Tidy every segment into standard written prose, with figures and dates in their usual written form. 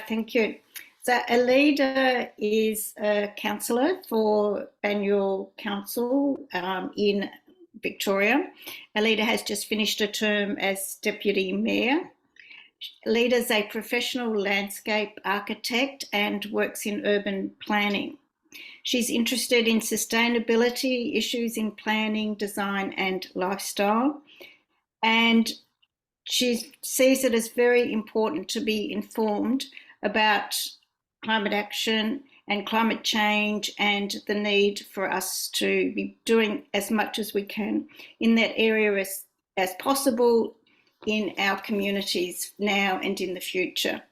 Right, thank you. So Alida is a councillor for Banyule Council in Victoria. Alida has just finished a term as Deputy Mayor. Alida is a professional landscape architect and works in urban planning. She's interested in sustainability issues in planning, design and lifestyle. And she sees it as very important to be informed about climate action and climate change and the need for us to be doing as much as we can in that area as possible in our communities now and in the future.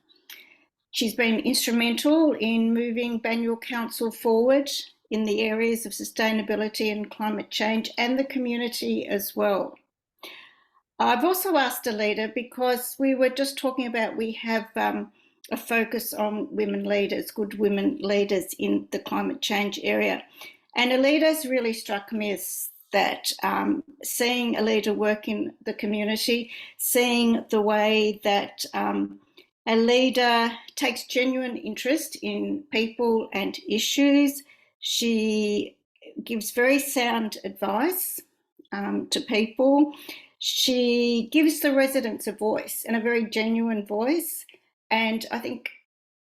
She's been instrumental in moving Banyule Council forward in the areas of sustainability and climate change and the community as well. I've also asked Alida because we were just talking about we have a focus on women leaders, good women leaders in the climate change area. And Alida's really struck me as that seeing Alida work in the community, seeing the way that Alida takes genuine interest in people and issues. She gives very sound advice to people. She gives the residents a voice, and a very genuine voice. And I think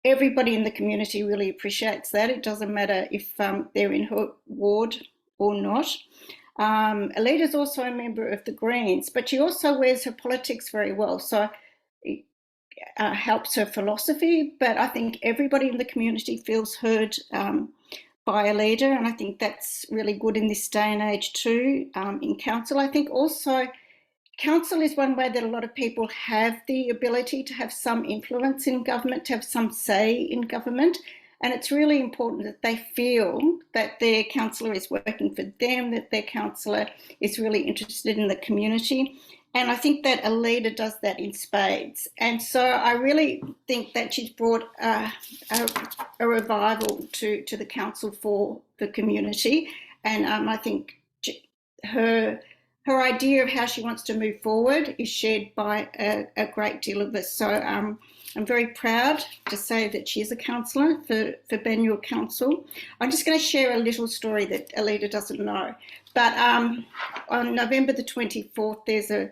everybody in the community really appreciates that. It doesn't matter if they're in her ward or not. Alida's also a member of the Greens, but she also wears her politics very well. So it helps her philosophy, but I think everybody in the community feels heard by Alida, and I think that's really good in this day and age too. In council, I think also council is one way that a lot of people have the ability to have some influence in government, to have some say in government. And it's really important that they feel that their councillor is working for them, that their councillor is really interested in the community. And I think that Alida does that in spades. And so I really think that she's brought a revival to the council for the community. And I think her idea of how she wants to move forward is shared by a great deal of us. So I'm very proud to say that she is a councillor for Banyule Council. I'm just going to share a little story that Alida doesn't know. But on November the 24th, there's a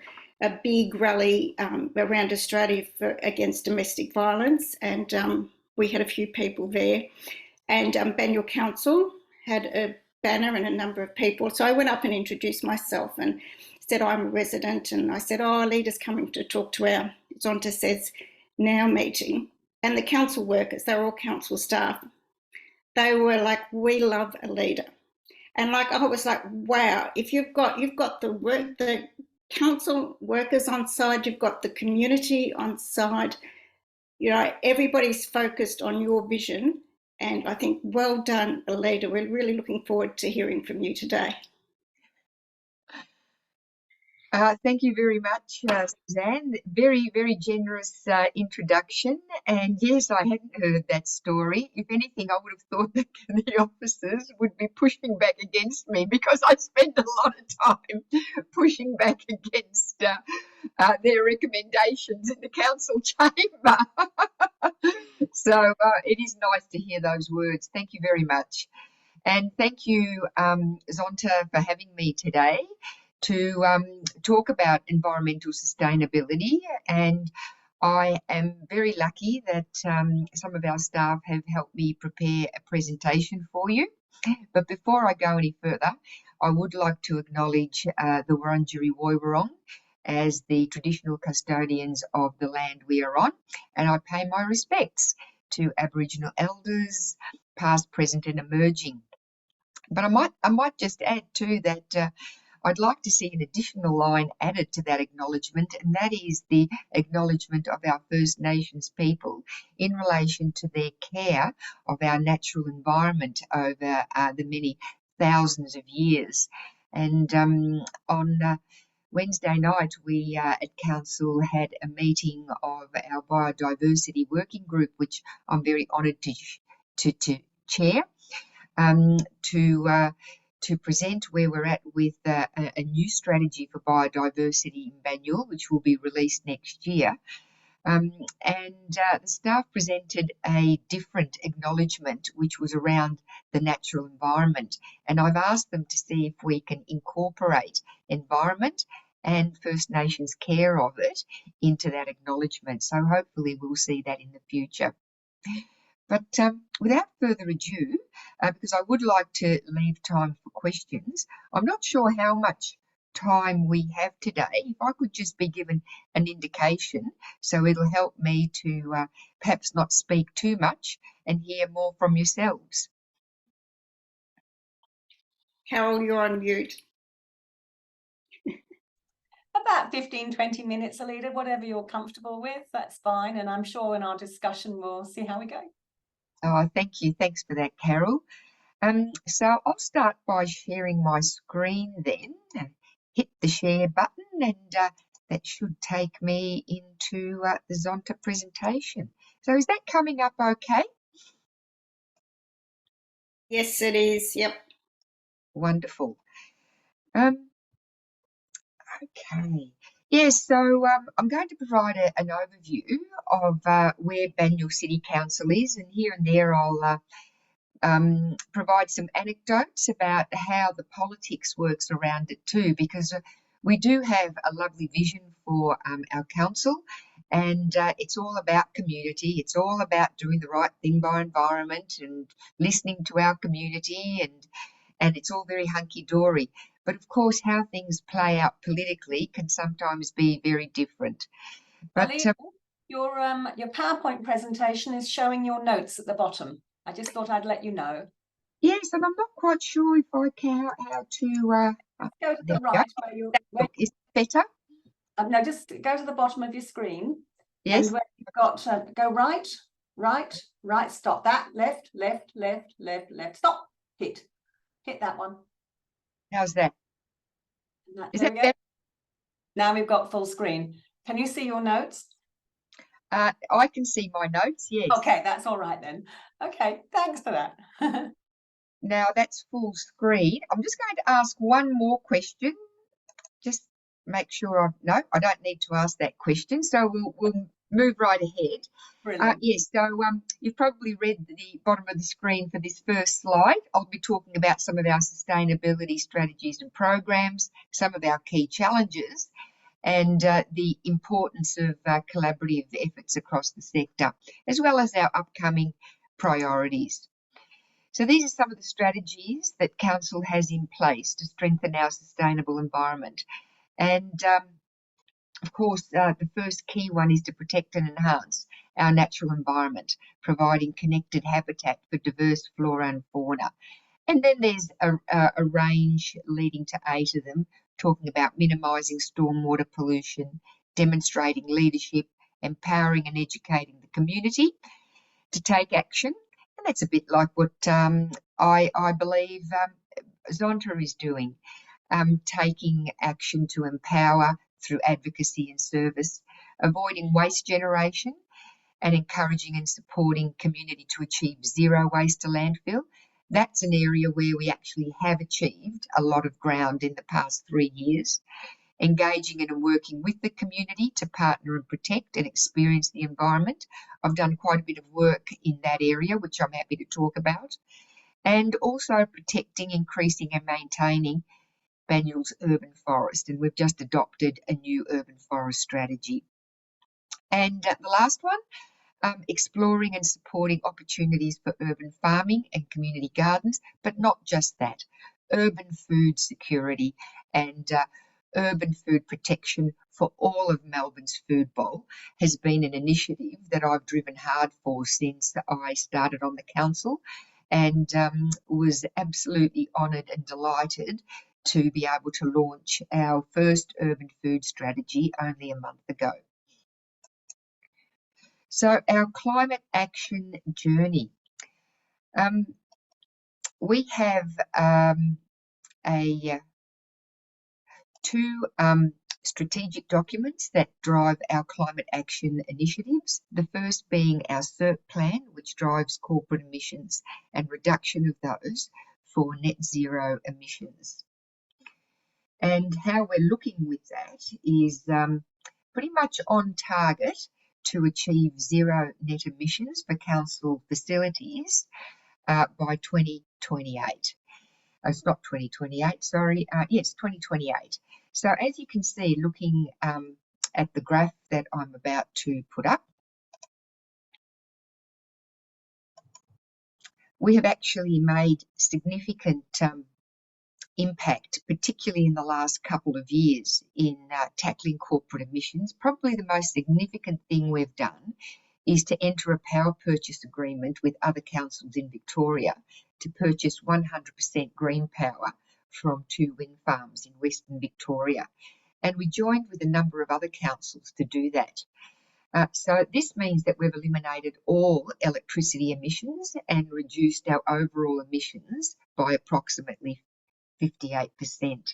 big rally around Australia against domestic violence, and we had a few people there. And Banyule Council had a banner and a number of people. So I went up and introduced myself and said I'm a resident, and I said, oh, Alida's coming to talk to our Zonta Says Now meeting. And the council workers, they were all council staff, they were like, we love Alida. And like I was like, wow, if you've got the council workers on side, you've got the community on side, you know, everybody's focused on your vision. And I think, well done, Alida. We're really looking forward to hearing from you today. Thank you very much, Suzanne. Very, very generous introduction. And yes, I hadn't heard that story. If anything, I would have thought that the officers would be pushing back against me, because I spend a lot of time pushing back against their recommendations in the council chamber. So it is nice to hear those words. Thank you very much. And thank you, Zonta, for having me today to talk about environmental sustainability. And I am very lucky that some of our staff have helped me prepare a presentation for you. But before I go any further, I would like to acknowledge the Wurundjeri Woiwurrung as the traditional custodians of the land we are on, and I pay my respects to Aboriginal elders, past, present and emerging. But I might just add too that I'd like to see an additional line added to that acknowledgement, and that is the acknowledgement of our First Nations people in relation to their care of our natural environment over the many thousands of years. And on Wednesday night, we at Council had a meeting of our biodiversity working group, which I'm very honoured to chair, to present where we're at with a new strategy for biodiversity in Banyule, which will be released next year. The staff presented a different acknowledgement, which was around the natural environment. And I've asked them to see if we can incorporate environment and First Nations care of it into that acknowledgement. So hopefully we'll see that in the future. But without further ado, because I would like to leave time for questions, I'm not sure how much time we have today. If I could just be given an indication, so it'll help me to perhaps not speak too much and hear more from yourselves. Carol, you're on mute. About 15, 20 minutes, Alida, whatever you're comfortable with, that's fine. And I'm sure in our discussion, we'll see how we go. Oh, thank you. Thanks for that, Carol. So I'll start by sharing my screen then. Hit the share button and that should take me into the Zonta presentation. So is that coming up okay? Yes, it is. Yep. Wonderful. Okay. Yes, so I'm going to provide an overview of where Banyule City Council is, and here and there I'll provide some anecdotes about how the politics works around it too, because we do have a lovely vision for our council, and it's all about community. It's all about doing the right thing by environment and listening to our community, and it's all very hunky-dory. But of course, how things play out politically can sometimes be very different. But Alida, your PowerPoint presentation is showing your notes at the bottom. I just thought I'd let you know. yes, and I'm not quite sure if I can how to. Go to the right where you're. Is it better? No, just go to the bottom of your screen. Yes. And where you've got go right, right, right. Stop that. Left, left, left, left, left. Stop. Hit that one. How's that? Is There that we go. better? Now we've got full screen. Can you see your notes? I can see my notes, yes. Okay, that's all right then. Okay, thanks for that. Now that's full screen. I'm just going to ask one more question. Just make sure no, I don't need to ask that question. So we'll move right ahead. Brilliant. Yes, so you've probably read the bottom of the screen for this first slide. I'll be talking about some of our sustainability strategies and programs, some of our key challenges, and the importance of collaborative efforts across the sector, as well as our upcoming priorities. So these are some of the strategies that Council has in place to strengthen our sustainable environment. And of course, the first key one is to protect and enhance our natural environment, providing connected habitat for diverse flora and fauna. And then there's a range leading to 8 of them, talking about minimising stormwater pollution, demonstrating leadership, empowering and educating the community to take action. And that's a bit like what I believe Zonta is doing, taking action to empower through advocacy and service, avoiding waste generation and encouraging and supporting community to achieve zero waste to landfill. That's an area where we actually have achieved a lot of ground in the past 3 years. Engaging in and working with the community to partner and protect and experience the environment. I've done quite a bit of work in that area, which I'm happy to talk about. And also protecting, increasing and maintaining Banyule's urban forest. And we've just adopted a new urban forest strategy. And the last one, exploring and supporting opportunities for urban farming and community gardens, but not just that, urban food security and urban food protection for all of Melbourne's food bowl has been an initiative that I've driven hard for since I started on the council, and was absolutely honoured and delighted to be able to launch our first urban food strategy only a month ago. So our climate action journey. We have two strategic documents that drive our climate action initiatives. The first being our CERP plan, which drives corporate emissions and reduction of those for net zero emissions. And how we're looking with that is pretty much on target to achieve zero net emissions for council facilities by 2028. It's not 2028, sorry. Yes, 2028. So as you can see, looking at the graph that I'm about to put up, we have actually made significant impact, particularly in the last couple of years, in tackling corporate emissions. Probably the most significant thing we've done is to enter a power purchase agreement with other councils in Victoria to purchase 100% green power from 2 wind farms in Western Victoria. And we joined with a number of other councils to do that. So this means that we've eliminated all electricity emissions and reduced our overall emissions by approximately 58%.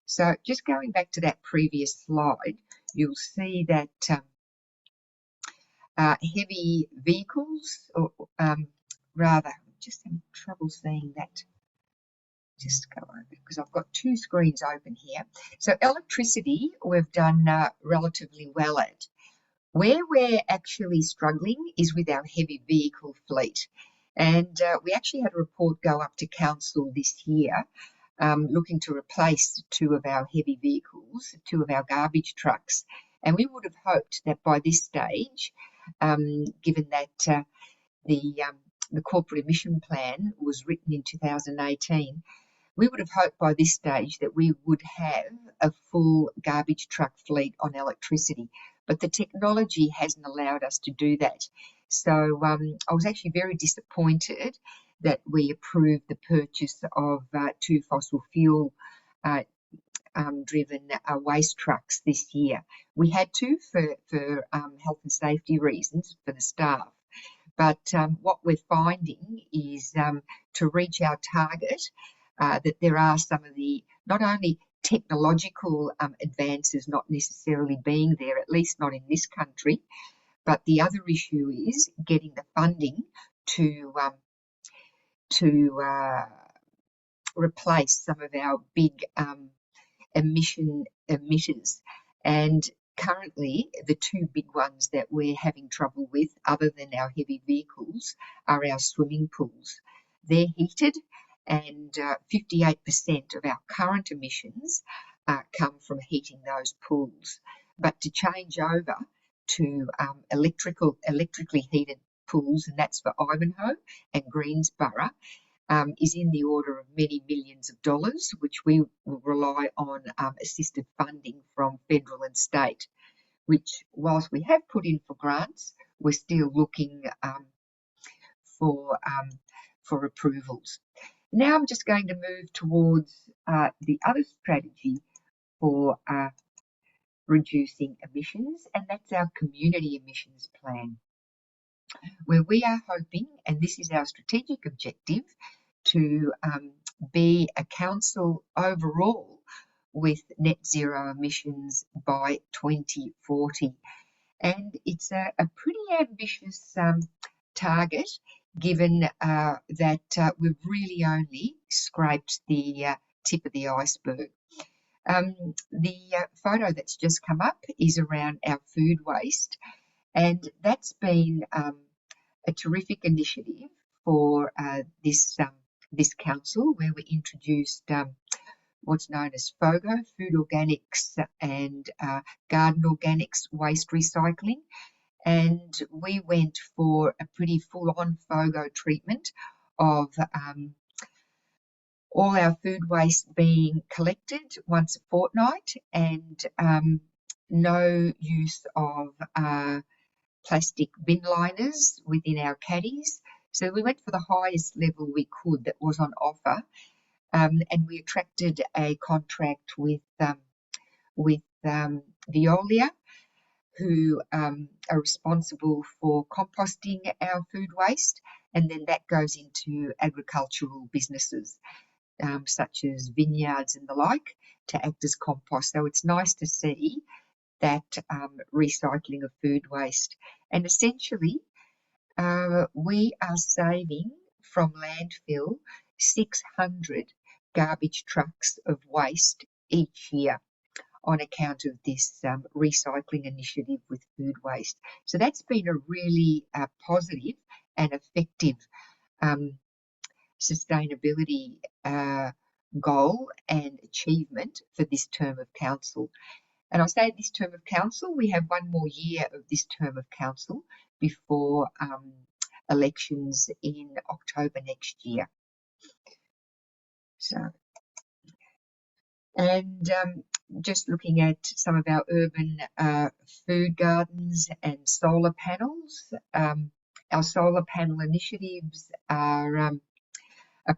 So just going back to that previous slide, you'll see that heavy vehicles, or rather, I'm just having trouble seeing that. Just go over because I've got 2 screens open here. So electricity, we've done relatively well at. Where we're actually struggling is with our heavy vehicle fleet. And we actually had a report go up to council this year looking to replace 2 of our heavy vehicles, 2 of our garbage trucks. And we would have hoped that by this stage, given that the corporate emission plan was written in 2018, we would have hoped by this stage that we would have a full garbage truck fleet on electricity. But the technology hasn't allowed us to do that. So I was actually very disappointed that we approved the purchase of 2 fossil fuel driven waste trucks this year. We had to for health and safety reasons for the staff. But what we're finding is to reach our target, that there are some of the, not only technological advances not necessarily being there, at least not in this country, but the other issue is getting the funding to replace some of our big emission emitters. And currently, the 2 big ones that we're having trouble with, other than our heavy vehicles, are our swimming pools. They're heated, and 58% of our current emissions come from heating those pools. But to change over to electrically heated pools, and that's for Ivanhoe and Greensborough, is in the order of many millions of dollars, which we will rely on assisted funding from federal and state, which, whilst we have put in for grants, we're still looking for approvals. Now I'm just going to move towards the other strategy for reducing emissions, and that's our community emissions plan, where we are hoping, and this is our strategic objective, to be a council overall with net zero emissions by 2040. And it's a pretty ambitious target, given that we've really only scraped the tip of the iceberg. The photo that's just come up is around our food waste, and that's been a terrific initiative for this council, where we introduced what's known as FOGO, Food Organics and Garden Organics Waste Recycling. And we went for a pretty full-on FOGO treatment of all our food waste being collected once a fortnight, and no use of plastic bin liners within our caddies. So we went for the highest level we could that was on offer, and we attracted a contract with Veolia, who are responsible for composting our food waste, and then that goes into agricultural businesses such as vineyards and the like, to act as compost. So it's nice to see that recycling of food waste. And essentially, we are saving from landfill 600 garbage trucks of waste each year. on account of this recycling initiative with food waste. So that's been a really positive and effective sustainability goal and achievement for this term of council. And I say this term of council, we have one more year of this term of council before elections in October next year. So, and just looking at some of our urban food gardens and solar panels. Our solar panel initiatives are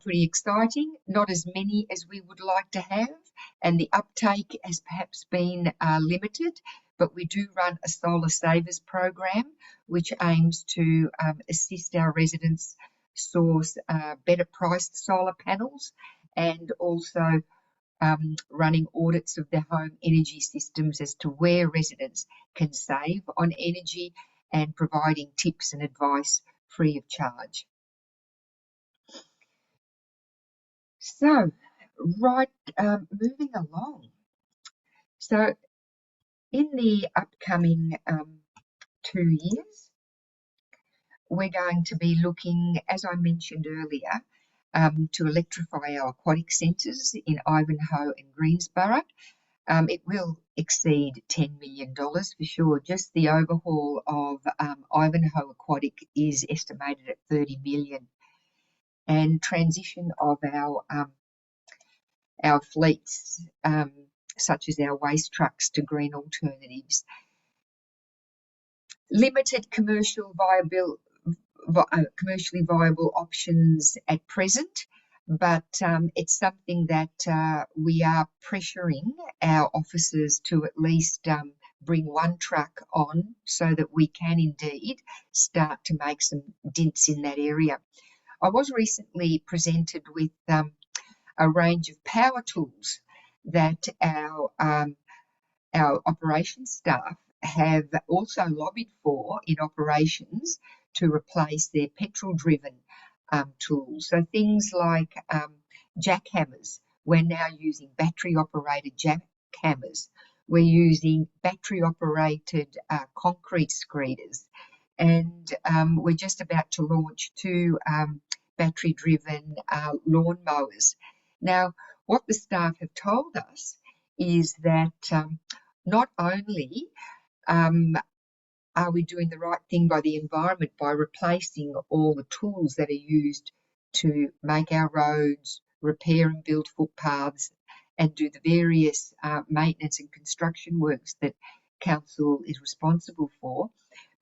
pretty exciting, not as many as we would like to have, and the uptake has perhaps been limited, but we do run a solar savers program which aims to assist our residents source better priced solar panels, and also running audits of their home energy systems as to where residents can save on energy, and providing tips and advice free of charge. So, right, moving along. So, in the upcoming 2 years, we're going to be looking, as I mentioned earlier, to electrify our aquatic centres in Ivanhoe and Greensborough. It will exceed $10 million for sure. Just the overhaul of Ivanhoe Aquatic is estimated at $30 million. And transition of our fleets, such as our waste trucks, to green alternatives. Limited commercially viable options at present, but it's something that we are pressuring our officers to at least bring one truck on, so that we can indeed start to make some dents in that area. I was recently presented with a range of power tools that our operations staff have also lobbied for in operations to replace their petrol-driven tools. So things like jackhammers. We're now using battery-operated jackhammers. We're using battery-operated concrete screeders. And we're just about to launch 2 battery-driven lawn mowers. Now, what the staff have told us is that not only are we doing the right thing by the environment by replacing all the tools that are used to make our roads, repair and build footpaths, and do the various maintenance and construction works that council is responsible for,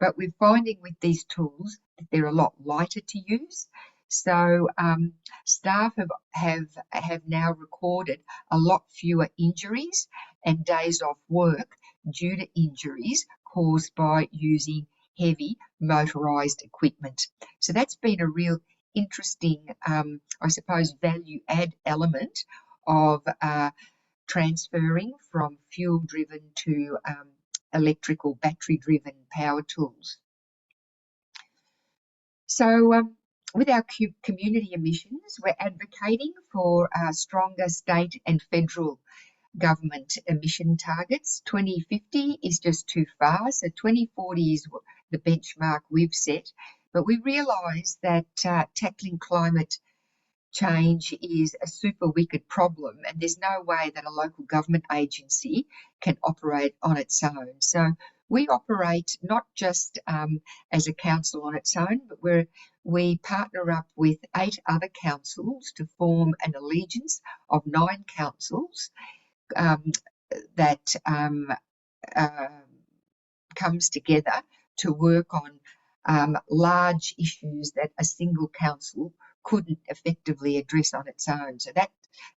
but we're finding with these tools that they're a lot lighter to use. So staff have now recorded a lot fewer injuries and days off work due to injuries caused by using heavy motorised equipment. So that's been a real interesting, I suppose, value add element of transferring from fuel-driven to electrical battery-driven power tools. So with our community emissions, we're advocating for stronger state and federal government emission targets. 2050 is just too far, so 2040 is the benchmark we've set. But we realise that tackling climate change is a super wicked problem, and there's no way that a local government agency can operate on its own. So we operate not just as a council on its own, but we partner up with 8 other councils to form an allegiance of 9 councils that comes together to work on large issues that a single council couldn't effectively address on its own. So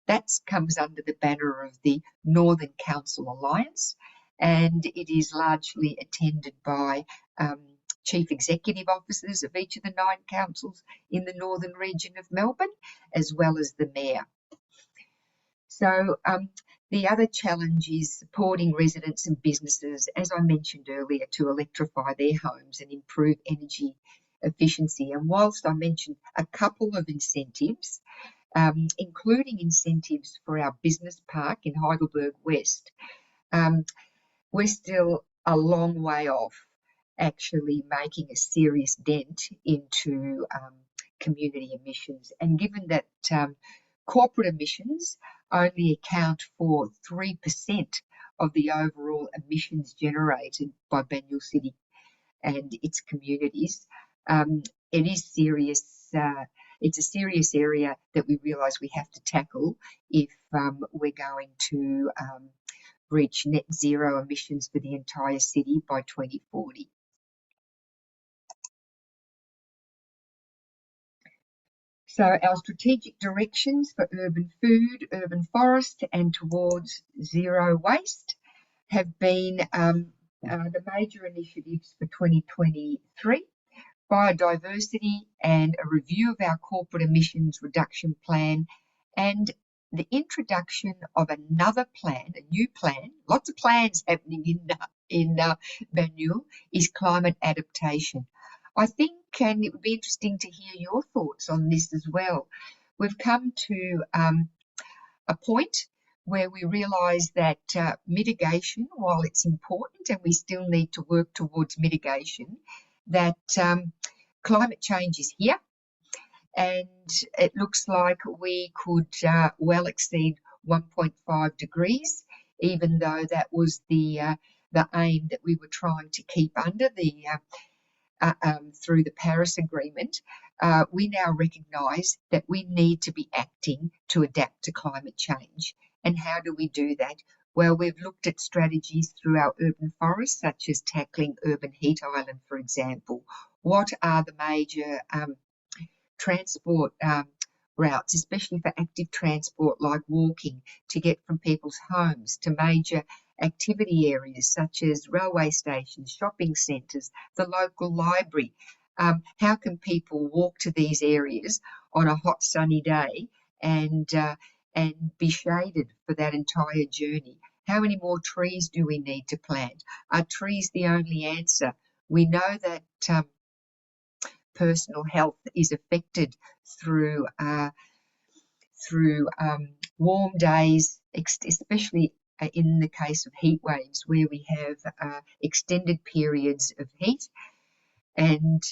that comes under the banner of the Northern Council Alliance, and it is largely attended by chief executive officers of each of the 9 councils in the northern region of Melbourne, as well as the mayor. So the other challenge is supporting residents and businesses, as I mentioned earlier, to electrify their homes and improve energy efficiency. And whilst I mentioned a couple of incentives, including incentives for our business park in Heidelberg West, we're still a long way off actually making a serious dent into community emissions. And given that corporate emissions only account for 3% of the overall emissions generated by Banyule City and its communities, it is serious. It's a serious area that we realise we have to tackle if we're going to reach net zero emissions for the entire city by 2040. So our strategic directions for urban food, urban forest and towards zero waste have been the major initiatives for 2023. Biodiversity and a review of our corporate emissions reduction plan, and the introduction of another plan, a new plan, lots of plans happening in Banyule, is climate adaptation. I think, and it would be interesting to hear your thoughts on this as well. We've come to a point where we realise that mitigation, while it's important and we still need to work towards mitigation, that climate change is here, and it looks like we could well exceed 1.5 degrees, even though that was the aim that we were trying to keep under the through the Paris Agreement. We now recognise that we need to be acting to adapt to climate change. And how do we do that? Well, we've looked at strategies through our urban forests, such as tackling urban heat island, for example. What are the major transport routes, especially for active transport like walking, to get from people's homes to major activity areas such as railway stations, shopping centres, the local library? How can people walk to these areas on a hot sunny day and be shaded for that entire journey? How many more trees do we need to plant? Are trees the only answer? We know that personal health is affected through warm days, especially in the case of heat waves, where we have extended periods of heat, and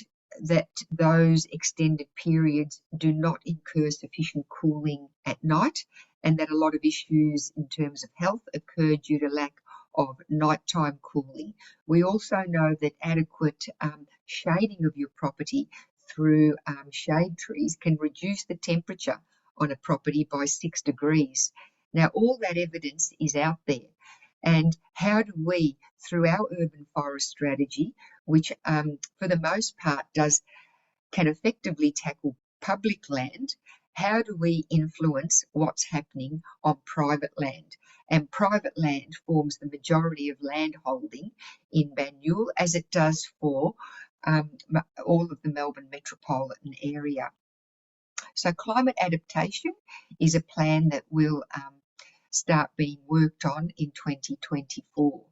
that those extended periods do not incur sufficient cooling at night, and that a lot of issues in terms of health occur due to lack of nighttime cooling. We also know that adequate shading of your property through shade trees can reduce the temperature on a property by 6 degrees. Now, all that evidence is out there. And how do we, through our urban forest strategy, which for the most part can effectively tackle public land, how do we influence what's happening on private land? And private land forms the majority of land holding in Banyule, as it does for all of the Melbourne metropolitan area. So climate adaptation is a plan that will start being worked on in 2024.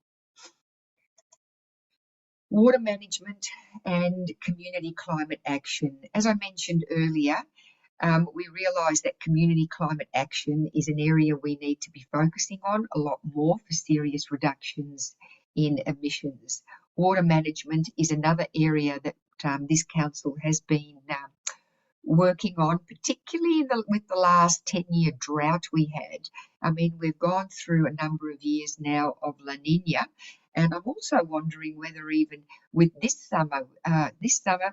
Water management and community climate action. As I mentioned earlier, we realise that community climate action is an area we need to be focusing on a lot more for serious reductions in emissions. Water management is another area that this council has been working on, particularly with the last 10-year drought we had. I mean, we've gone through a number of years now of La Nina, and I'm also wondering whether even with this summer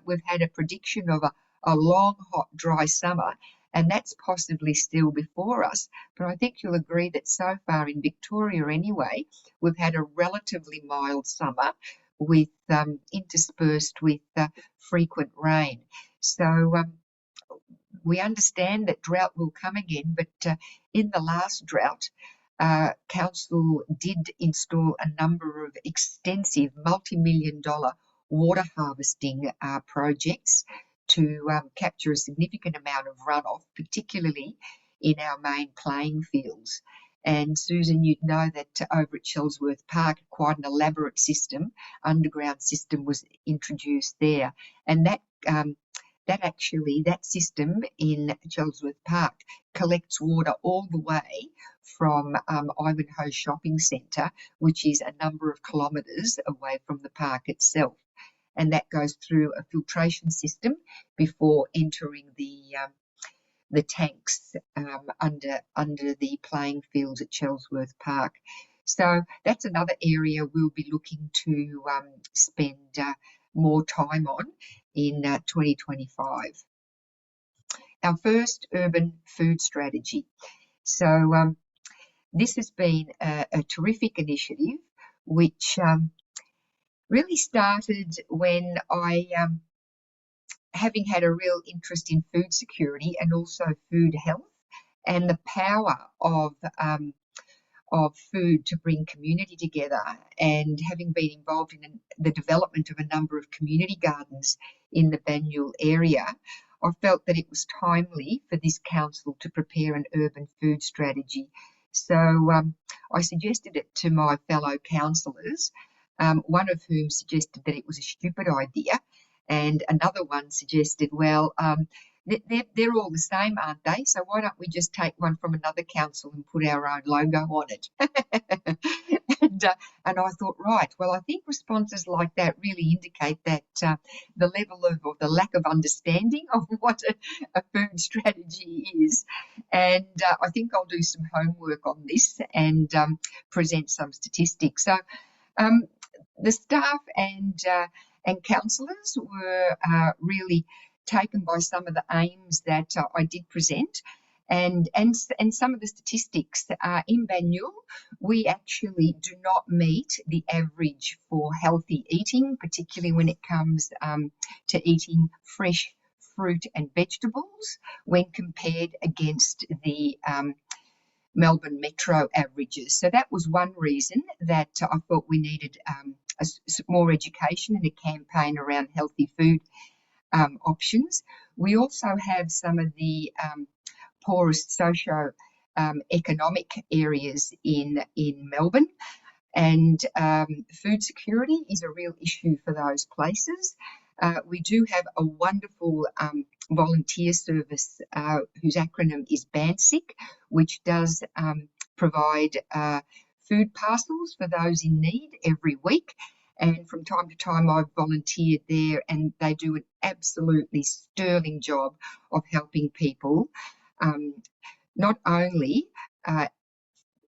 we've had a prediction of a long, hot, dry summer, and that's possibly still before us. But I think you'll agree that so far in Victoria anyway, we've had a relatively mild summer with interspersed with frequent rain. So we understand that drought will come again, but in the last drought, Council did install a number of extensive multi-million-dollar water harvesting projects to capture a significant amount of runoff, particularly in our main playing fields. And Susan, you'd know that over at Chelsworth Park, quite an elaborate system, underground system, was introduced there, and that system in Chelsworth Park collects water all the way from Ivanhoe Shopping Centre, which is a number of kilometres away from the park itself. And that goes through a filtration system before entering the tanks under the playing fields at Chelsworth Park. So that's another area we'll be looking to spend more time on in 2025. Our first urban food strategy. So this has been a terrific initiative which really started when I, having had a real interest in food security and also food health and the power of food to bring community together, and having been involved in the development of a number of community gardens in the Banyule area, I felt that it was timely for this council to prepare an urban food strategy. So I suggested it to my fellow councillors, one of whom suggested that it was a stupid idea, and another one suggested, well, they're all the same, aren't they? So why don't we just take one from another council and put our own logo on it? And I thought, right, well, I think responses like that really indicate that the level of, or the lack of understanding of what a food strategy is. And I think I'll do some homework on this and present some statistics. So the staff and councillors were really taken by some of the aims that I did present, and some of the statistics. In Banyule, we actually do not meet the average for healthy eating, particularly when it comes to eating fresh fruit and vegetables when compared against the Melbourne metro averages. So that was one reason that I thought we needed more education and a campaign around healthy food options. We also have some of the poorest socio-economic areas in Melbourne, and food security is a real issue for those places. We do have a wonderful volunteer service whose acronym is BANSIC, which does provide food parcels for those in need every week. And from time to time, I've volunteered there, and they do an absolutely sterling job of helping people not only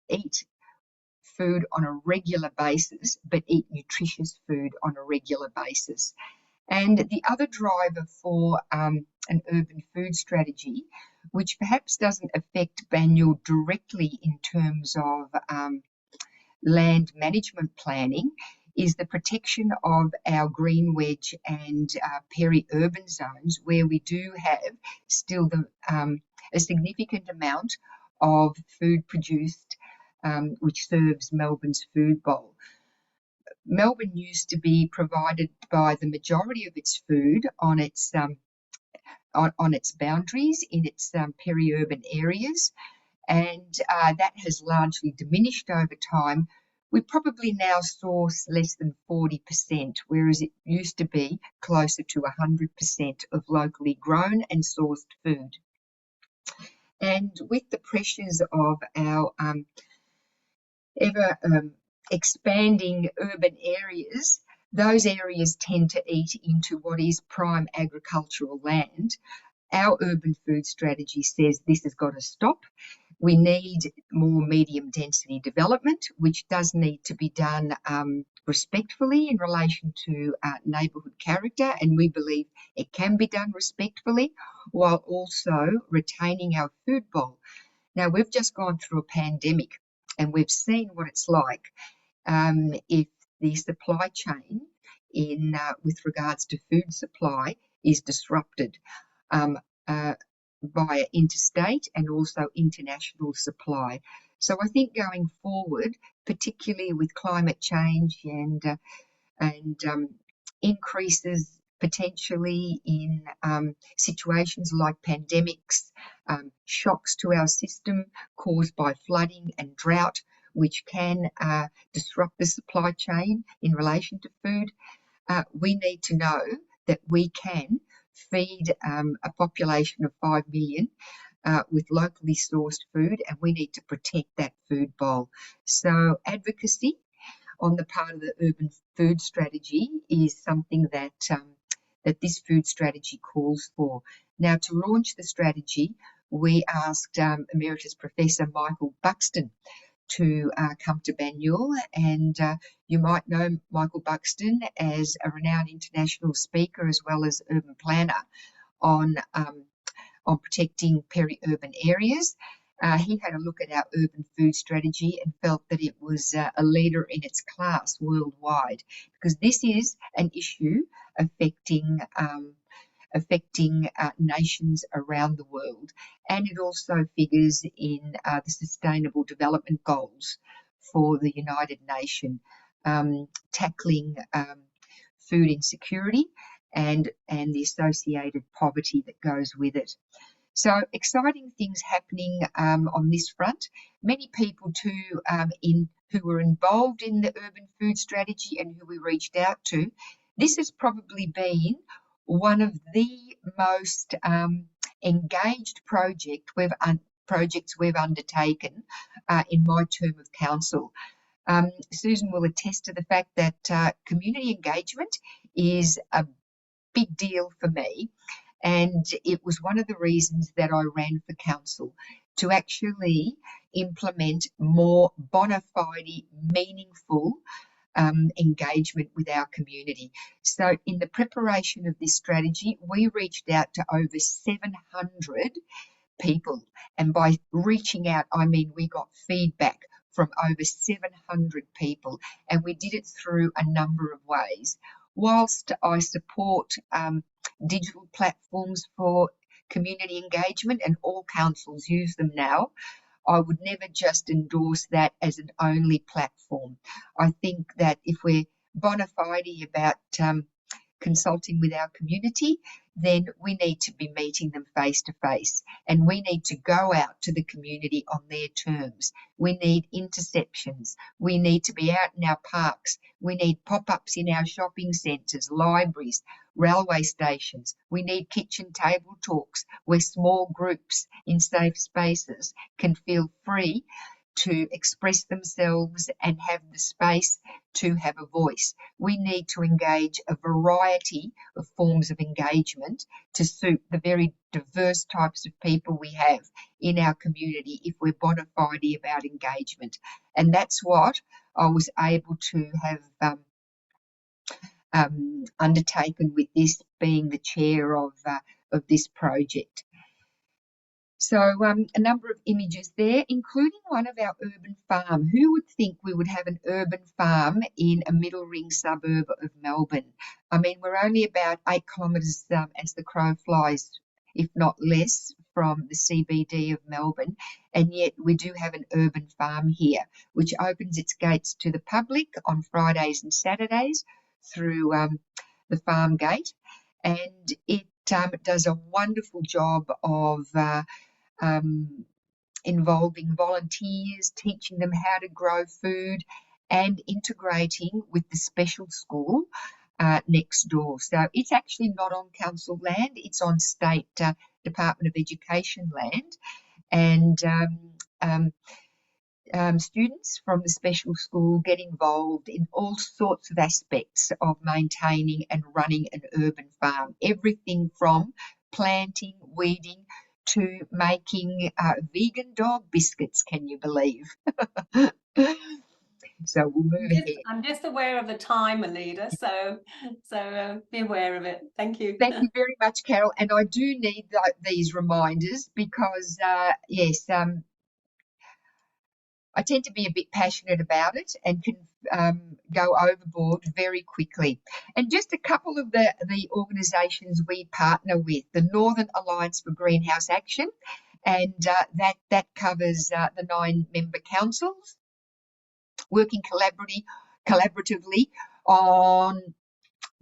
eat food on a regular basis, but eat nutritious food on a regular basis. And the other driver for an urban food strategy, which perhaps doesn't affect Banyule directly in terms of land management planning, is the protection of our green wedge and peri-urban zones, where we do have still a significant amount of food produced which serves Melbourne's food bowl. Melbourne used to be provided by the majority of its food on its boundaries in its peri-urban areas, and that has largely diminished over time. We probably now source less than 40%, whereas it used to be closer to 100% of locally grown and sourced food. And with the pressures of our ever expanding urban areas, those areas tend to eat into what is prime agricultural land. Our urban food strategy says this has got to stop. We need more medium density development, which does need to be done respectfully in relation to neighbourhood character, and we believe it can be done respectfully while also retaining our food bowl. Now, we've just gone through a pandemic, and we've seen what it's like if the supply chain with regards to food supply is disrupted via interstate and also international supply. So I think going forward, particularly with climate change and increases potentially in situations like pandemics, shocks to our system caused by flooding and drought, which can disrupt the supply chain in relation to food, we need to know that we can feed a population of 5 million with locally sourced food, and we need to protect that food bowl. So advocacy on the part of the urban food strategy is something that that this food strategy calls for. Now, to launch the strategy, we asked Emeritus Professor Michael Buxton to come to Banyule, and you might know Michael Buxton as a renowned international speaker as well as urban planner on protecting peri-urban areas. He had a look at our urban food strategy and felt that it was a leader in its class worldwide, because this is an issue affecting nations around the world, and it also figures in the Sustainable Development Goals for the United Nations, tackling food insecurity and the associated poverty that goes with it. So exciting things happening on this front. Many people too who were involved in the urban food strategy and who we reached out to. This has probably been one of the most engaged projects we've undertaken in my term of council. Susan will attest to the fact that community engagement is a big deal for me, and it was one of the reasons that I ran for council, to actually implement more bona fide, meaningful engagement with our community. So in the preparation of this strategy, we reached out to over 700 people, and by reaching out, I mean we got feedback from over 700 people, and we did it through a number of ways. Whilst I support digital platforms for community engagement, and all councils use them now, I would never just endorse that as an only platform. I think that if we're bona fide about consulting with our community, then we need to be meeting them face to face, and we need to go out to the community on their terms. We need interceptions. We need to be out in our parks. We need pop-ups in our shopping centres, libraries, railway stations. We need kitchen table talks where small groups in safe spaces can feel free to express themselves and have the space to have a voice. We need to engage a variety of forms of engagement to suit the very diverse types of people we have in our community if we're bona fide about engagement. And that's what I was able to have undertaken with this, being the chair of this project. So a number of images there, including one of our urban farm. Who would think we would have an urban farm in a middle ring suburb of Melbourne? I mean, we're only about 8 kilometres as the crow flies, if not less, from the CBD of Melbourne, and yet we do have an urban farm here, which opens its gates to the public on Fridays and Saturdays through the farm gate, and it does a wonderful job of involving volunteers, teaching them how to grow food, and integrating with the special school next door. So it's actually not on council land, it's on state Department of Education land, and students from the special school get involved in all sorts of aspects of maintaining and running an urban farm. Everything from planting, weeding, to making vegan dog biscuits, can you believe? So we'll move ahead. I'm just aware of the time, Alida, so be aware of it. Thank you. Thank you very much, Carol. And I do need these reminders because, yes, I tend to be a bit passionate about it and can go overboard very quickly. And just a couple of the organisations we partner with: the Northern Alliance for Greenhouse Action, and that covers the 9 member councils, working collaboratively on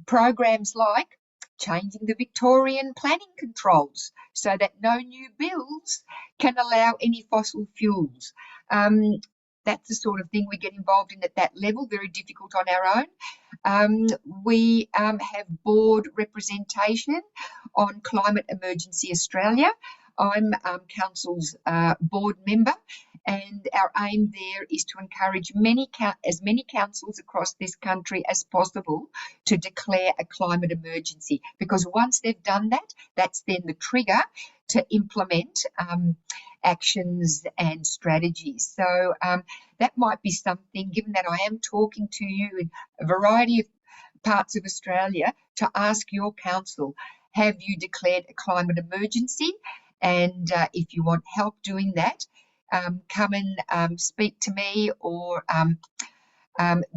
programs like changing the Victorian planning controls so that no new bills can allow any fossil fuels. That's the sort of thing we get involved in at that level, very difficult on our own. We have board representation on Climate Emergency Australia. I'm Council's board member, and our aim there is to encourage as many councils across this country as possible to declare a climate emergency, because once they've done that, that's then the trigger to implement actions and strategies. So that might be something, given that I am talking to you in a variety of parts of Australia, to ask your council, have you declared a climate emergency? And if you want help doing that, come and speak to me, or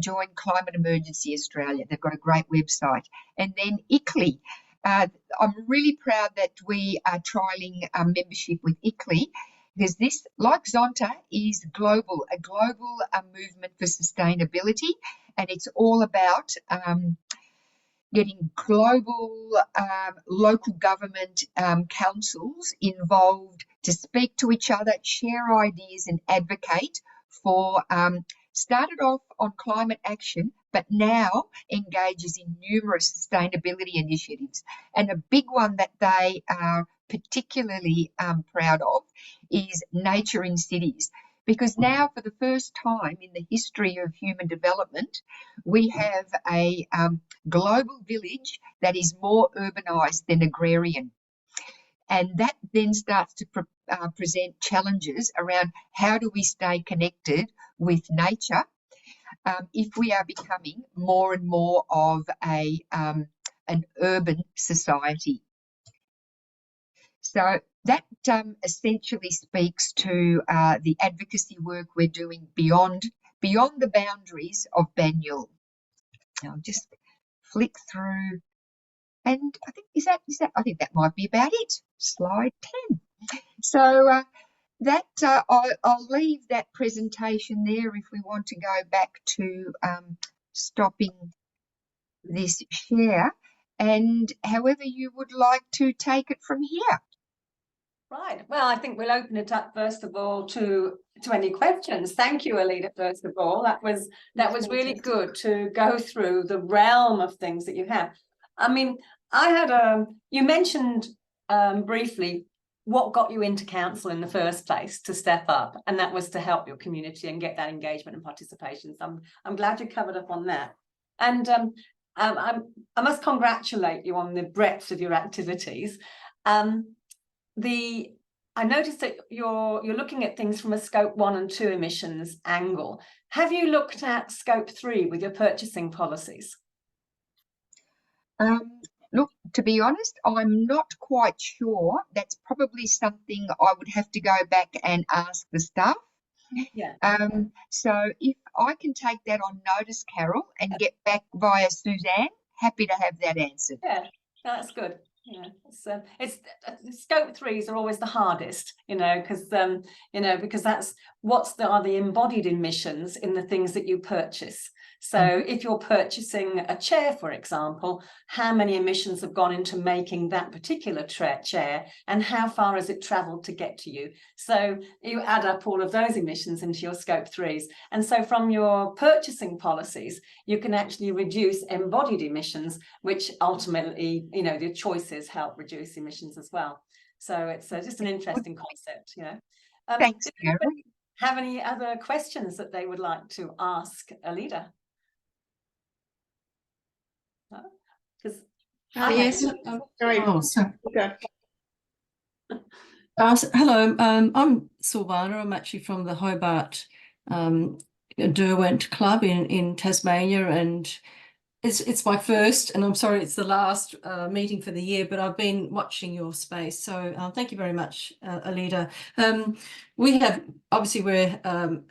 join Climate Emergency Australia. They've got a great website. And then ICLEI. I'm really proud that we are trialling membership with ICLEI, because this, like Zonta, is a global movement for sustainability, and it's all about getting global local government councils involved to speak to each other, share ideas and advocate for, started off on climate action, but now engages in numerous sustainability initiatives. And a big one that they are particularly proud of is nature in cities. Because now, for the first time in the history of human development, we have a global village that is more urbanised than agrarian. And that then starts to present challenges around how do we stay connected with nature if we are becoming more and more of an urban society. So that essentially speaks to the advocacy work we're doing beyond the boundaries of Banyule. I'll just flick through, and I think I think that might be about it. Slide 10. So I'll leave that presentation there if we want to go back to stopping this share, and however you would like to take it from here. Right. Well, I think we'll open it up first of all to any questions. Thank you, Alida. First of all, that was really good to go through the realm of things that you have. I mean, I had you mentioned briefly what got you into council in the first place to step up, and that was to help your community and get that engagement and participation. So I'm glad you covered up on that. And I must congratulate you on the breadth of your activities. I noticed that you're looking at things from a scope 1 and 2 emissions angle. Have you looked at scope 3 with your purchasing policies? Look, to be honest, I'm not quite sure. That's probably something I would have to go back and ask the staff. Yeah. So if I can take that on notice, Carol, and get back via Suzanne, happy to have that answered. Yeah, that's good. Yeah, it's scope 3s are always the hardest, because that's are the embodied emissions in the things that you purchase. So if you're purchasing a chair, for example, how many emissions have gone into making that particular chair, and how far has it traveled to get to you? So you add up all of those emissions into your scope 3s. And so from your purchasing policies, you can actually reduce embodied emissions, which ultimately, the choices help reduce emissions as well. So it's just an interesting concept, Thanks, Carol. Have any other questions that they would like to ask Alida? Yes. Sorry. Oh, sorry. Okay. Hello, I'm Silvana. I'm actually from the Hobart Derwent Club in Tasmania, and it's my first, and I'm sorry it's the last meeting for the year, but I've been watching your space. So thank you very much, Alida. We're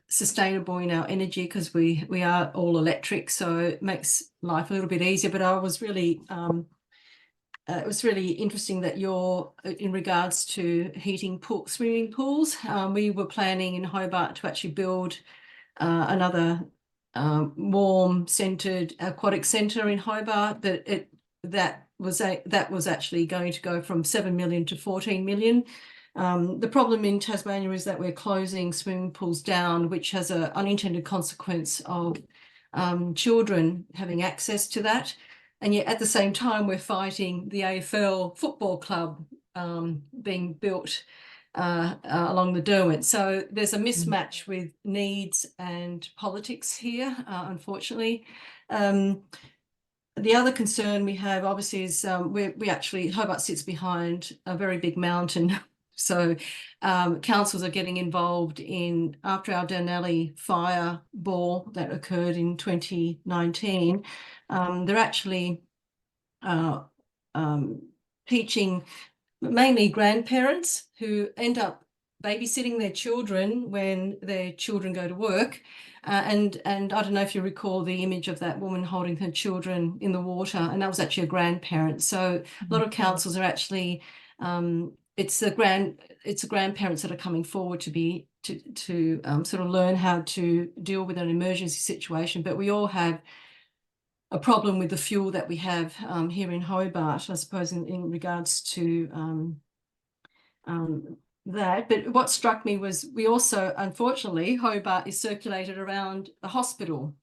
sustainable in our energy because we are all electric, so it makes life a little bit easier. But I was really it was really interesting that you're in regards to heating swimming pools. We were planning in Hobart to actually build another warm-centred aquatic centre in Hobart. That was actually going to go from 7 million to 14 million. The problem in Tasmania is that we're closing swimming pools down, which has an unintended consequence of children having access to that. And yet at the same time, we're fighting the AFL football club being built along the Derwent. So there's a mismatch with needs and politics here, unfortunately. The other concern we have obviously is we actually, Hobart sits behind a very big mountain. So councils are getting involved in, after our Denali fireball that occurred in 2019, they're actually teaching mainly grandparents who end up babysitting their children when their children go to work. And I don't know if you recall the image of that woman holding her children in the water, and that was actually a grandparent. So a lot of councils are actually, it's the grandparents that are coming forward to sort of learn how to deal with an emergency situation. But we all have a problem with the fuel that we have here in Hobart, I suppose, in regards to that. But what struck me was we also, unfortunately, Hobart is circulated around a hospital.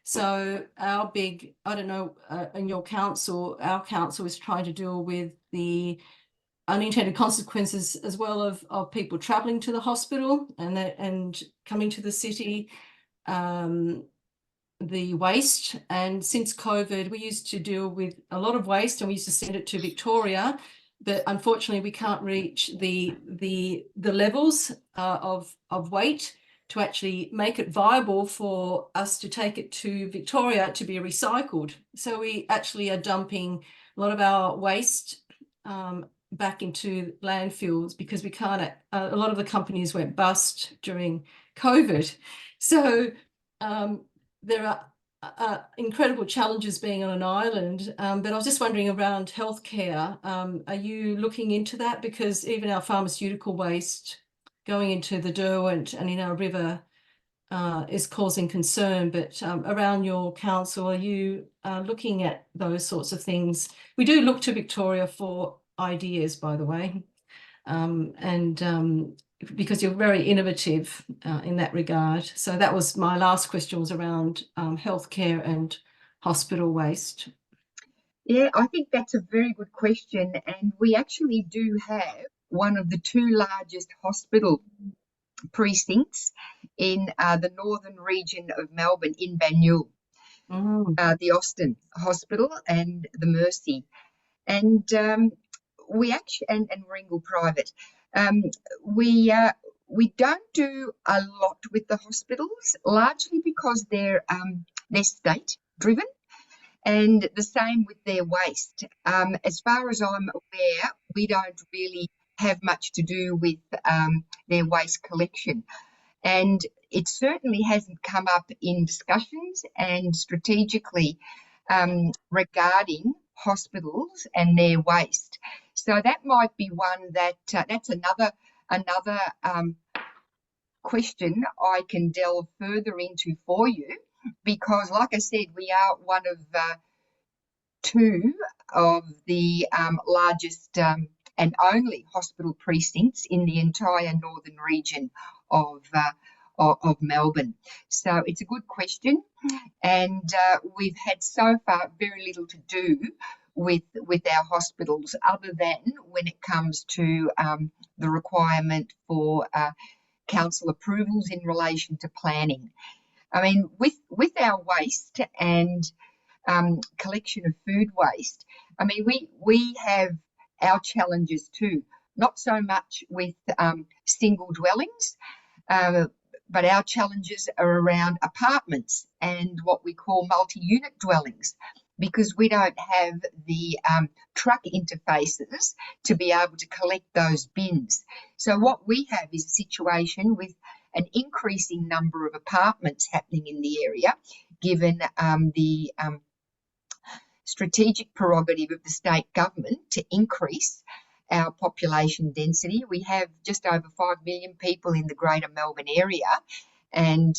So our big, I don't know, in your council, our council is trying to deal with the unintended consequences as well of people travelling to the hospital and coming to the city, the waste. And since COVID, we used to deal with a lot of waste and we used to send it to Victoria, but unfortunately we can't reach the levels of weight to actually make it viable for us to take it to Victoria to be recycled. So we actually are dumping a lot of our waste back into landfills because we can't, a lot of the companies went bust during COVID. So there are incredible challenges being on an island, but I was just wondering around healthcare, are you looking into that? Because even our pharmaceutical waste going into the Derwent and in our river is causing concern, but around your council, are you looking at those sorts of things? We do look to Victoria for ideas, by the way, because you're very innovative in that regard. So that was my last question, was around healthcare and hospital waste. Yeah, I think that's a very good question. And we actually do have one of the two largest hospital precincts in the northern region of Melbourne, in Banyule, the Austin Hospital and the Mercy. And we actually, and Warringal Private, we don't do a lot with the hospitals, largely because they're state driven, and the same with their waste. As far as I'm aware, we don't really have much to do with their waste collection, and it certainly hasn't come up in discussions and strategically regarding hospitals and their waste. So that might be one that that's another question I can delve further into for you, because like I said, we are one of two of the largest and only hospital precincts in the entire northern region of Melbourne. So it's a good question, and we've had so far very little to do with our hospitals, other than when it comes to the requirement for council approvals in relation to planning. I mean, with our waste and collection of food waste, I mean, we have our challenges too, not so much with single dwellings, but our challenges are around apartments and what we call multi-unit dwellings, because we don't have the truck interfaces to be able to collect those bins. So what we have is a situation with an increasing number of apartments happening in the area, given the strategic prerogative of the state government to increase our population density. We have just over 5 million people in the Greater Melbourne area, and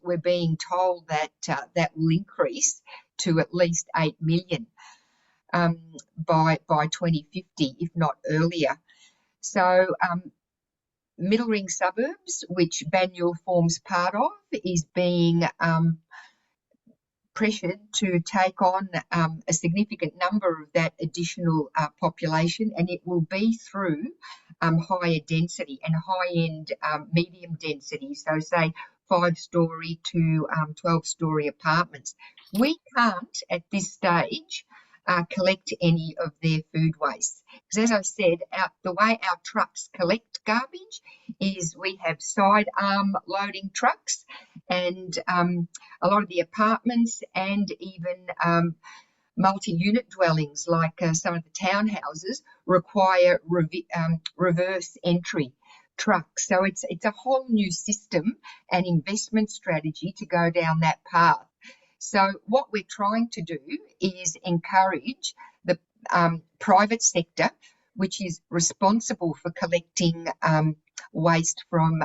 we're being told that that will increase to at least 8 million by 2050, if not earlier. So middle ring suburbs, which Banyule forms part of, is being pressured to take on a significant number of that additional population, and it will be through higher density and high-end medium density, so say 5-storey to 12-storey apartments. We can't at this stage collect any of their food waste, because as I said, the way our trucks collect garbage is we have side arm loading trucks, and a lot of the apartments and even multi-unit dwellings like some of the townhouses require reverse entry trucks. So it's a whole new system and investment strategy to go down that path. So what we're trying to do is encourage the private sector, which is responsible for collecting waste from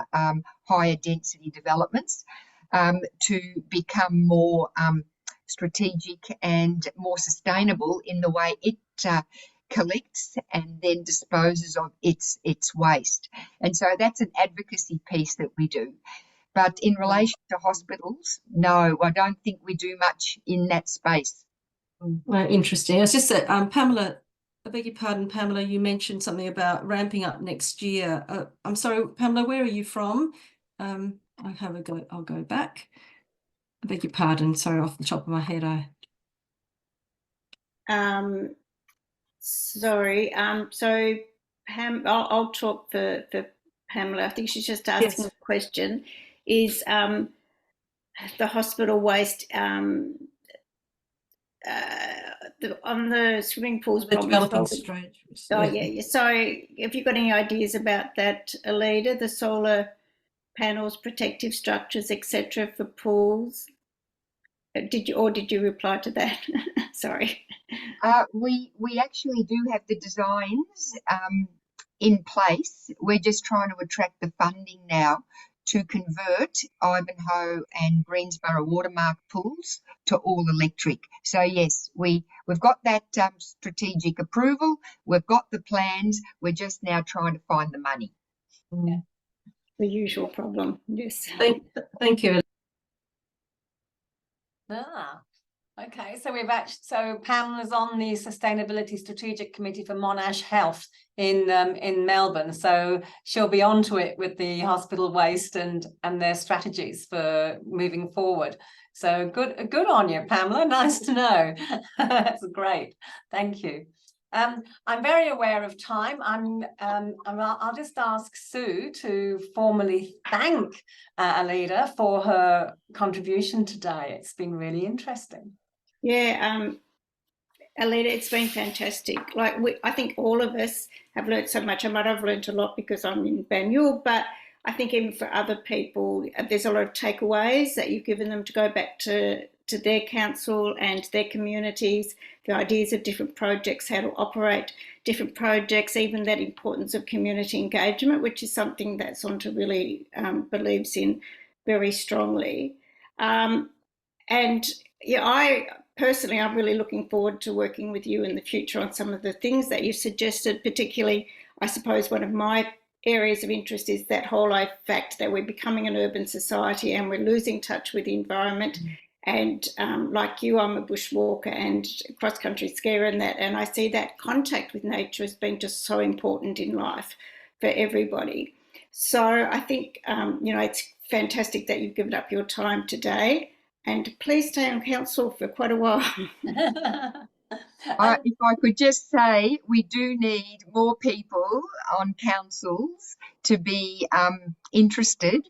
higher density developments, to become more strategic and more sustainable in the way it collects and then disposes of its waste. And so that's an advocacy piece that we do. But in relation to hospitals, no, I don't think we do much in that space. Well, interesting. It's just that Pamela, I beg your pardon, Pamela, you mentioned something about ramping up next year. I'm sorry, Pamela, where are you from? I'll go back. I beg your pardon, sorry, off the top of my head. Sorry. So Pam, I'll talk for Pamela. I think she's just asking a question. Is the hospital waste on the swimming pools? The developing stage. Oh yeah. So have you got any ideas about that, Alida? The solar panels, protective structures, etc. for pools? Did you reply to that? Sorry. We actually do have the designs in place. We're just trying to attract the funding now to convert Ivanhoe and Greensborough Watermark pools to all electric. So yes, we've got that strategic approval. We've got the plans. We're just now trying to find the money. Yeah. The usual problem. Yes. Thank you. Okay, so Pamela's on the Sustainability Strategic Committee for Monash Health in Melbourne, so she'll be onto it with the hospital waste and their strategies for moving forward. So good on you, Pamela. Nice to know. That's great. Thank you. I'm very aware of time. I'll just ask Sue to formally thank Alida for her contribution today. It's been really interesting. Yeah, Alida, it's been fantastic. I think all of us have learned so much. I might have learned a lot because I'm in Banyule, but I think even for other people, there's a lot of takeaways that you've given them to go back to their council and their communities, the ideas of different projects, how to operate different projects, even that importance of community engagement, which is something that Zonta really believes in very strongly. And yeah, personally, I'm really looking forward to working with you in the future on some of the things that you suggested, particularly, I suppose, one of my areas of interest is that whole fact that we're becoming an urban society and we're losing touch with the environment. And like you, I'm a bushwalker and cross-country skier and I see that contact with nature has been just so important in life for everybody. So I think, it's fantastic that you've given up your time today. And please stay on council for quite a while. If I could just say, we do need more people on councils to be interested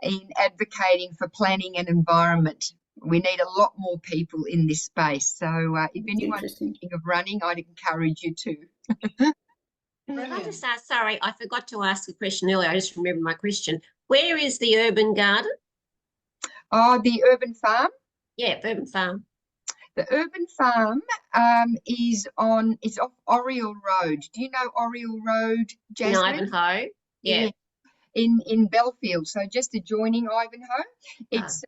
in advocating for planning and environment. We need a lot more people in this space. So if anyone's thinking of running, I'd encourage you to. Can I just ask, sorry, I forgot to ask a question earlier. I just remembered my question. Where is the urban garden? Oh, the urban farm? Yeah, urban farm. The urban farm is off Oriel Road. Do you know Oriel Road, Jasmine? In Ivanhoe, yeah. In Belfield, so just adjoining Ivanhoe. It's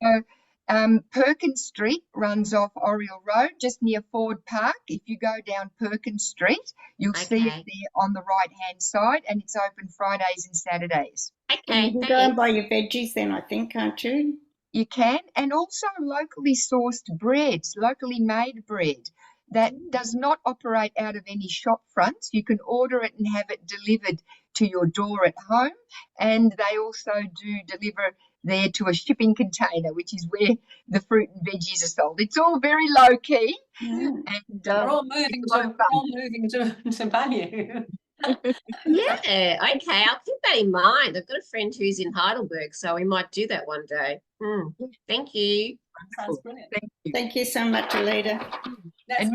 Perkins Street runs off Oriel Road, just near Ford Park. If you go down Perkins Street, you'll see it there on the right-hand side, and it's open Fridays and Saturdays. Okay, you can go and buy your veggies then, I think, can't you? You can, and also locally sourced breads, locally made bread that does not operate out of any shop fronts. You can order it and have it delivered to your door at home, and they also do deliver there to a shipping container, which is where the fruit and veggies are sold. It's all very low key, and We're all it's a lot of fun. moving to Banyule. Yeah, okay, I'll keep that in mind. I've got a friend who's in Heidelberg, so we might do that one day. Thank you. Sounds brilliant. Thank you. Thank you so much, Alida. Let's